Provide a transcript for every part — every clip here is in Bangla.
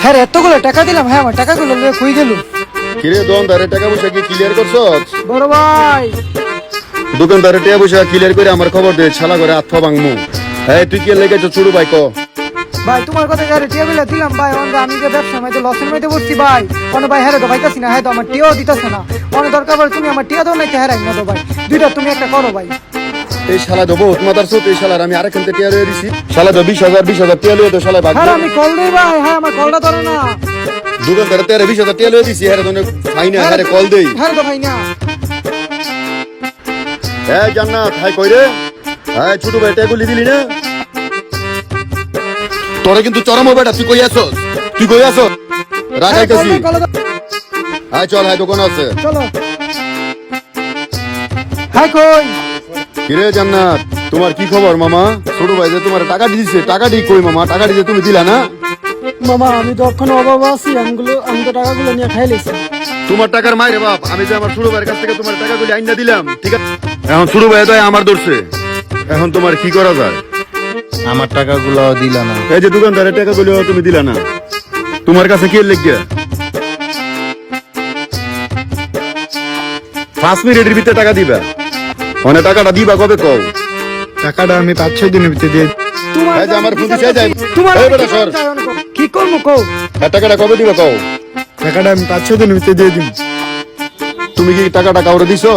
হ্যাঁ রে, এতগুলো টাকা দিলাম, হ্যাঁ আমার টাকাগুলো লয়ে কই গেল? কিরে দোকানদারে টাকা পয়সা কি ক্লিয়ার করছস? বড় ভাই দোকানদারে টাকা পয়সা ক্লিয়ার করে আমার খবর দে, শালা করে আত্মা ভাঙমু। হ্যাঁ তুই কি লেগেছ ছোট ভাই ক? ভাই তোমার কথা যারে টিয়াগুলো দিলাম ভাই, অন্য আমি যে ব্যবসা মধ্যে লসের মধ্যে পড়ছি ভাই, কোনো ভাই হ্যাঁ তো ভাইতাছি না, হ্যাঁ তো আমার টিয়াও দিতেছে না, অনেক দরকার পড়ে তুমি আমার টিয়া দাও নাকি হ্যাঁ না তো ভাই, দুইটা তুমি একটা করো ভাই। এই শালা দেবো তোমাদের সুত, এই শালার আমি আরেকখান থেকে টিয়া লয়ে দিছি, শালা তো 20,000 টিয়া লয়ে তো শালা ভাগ। হ্যাঁ আমি কল দেই ভাই, হ্যাঁ আমার কলটা ধরে না। দোকানদারে 20,000 টিয়া লয়ে দিছি, হ্যাঁ তোনে ফাইন হ্যাঁ কল দেই। হ্যাঁ তো ভাই না। হ্যাঁ জান্নাত হাই কই রে? হ্যাঁ ছোট ভাই টাকা দিলি না? তোরে কিন্তু চরম বেটা, তুই কই আছস? তুই কই আছস? রাগাইতেছি। হ্যাঁ চল, হ্যাঁ দোকান আছে চলো। হ্যাঁ কই? কিরে জান্নাত তোমার কি খবর মামা? ছোট ভাই যে তোমার টাকা দিয়েছে, টাকা দি কই মামা? টাকা দিয়ে তুমি দিলা না? মামা আমি তো এখন অভাব আছি, আমি তো টাকাগুলো নিয়ে খাই লেছি। তোমার টাকার মাইরে বাপ, আমি যে আমার ছোট ভাইয়ের কাছ থেকে তোমার টাকাগুলি আইনা দিলাম, ঠিক আছে? এখন ছোট ভাই তো আমার ধরছে, এখন তোমার কি করা যায়? আমার টাকাগুলো দিলা না। এই যে দোকানদারের টাকাগুলো তুমি দিলা না, তোমার কাছে কি লেগে? 5 মিনিটের ভিতরে টাকা দিবা। মানে টাকাটা দিবা কবে কও? টাকাটা আমি 5-6 দিনের ভিতরে দিয়ে। তোমার এই যে আমার ফোন দিছে, যাই তোমার এই বেটা সর। কি করবো কও? আর টাকাটা কবে দিবা কও? টাকাটা আমি 5-6 দিনের ভিতরে দিয়ে দিন। তুমি কি টাকাটা কাউরে দিছো?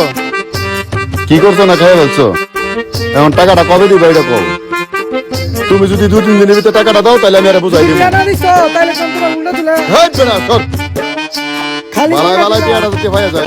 কি করছো না খাই বলছো? এখন টাকাটা কবে দিবা এটা কও? তুমি যদি 2-3 দিনের ভিতরে টাকাটা দাও তাহলে আমি আর বুঝাই দিব। টাকা দিছো তাহলে কোন তোমার উল্টো দিলে হেই বেটা সর। খালি বালাই বালাই টাকাটা দিতে ভাইয়া যায়।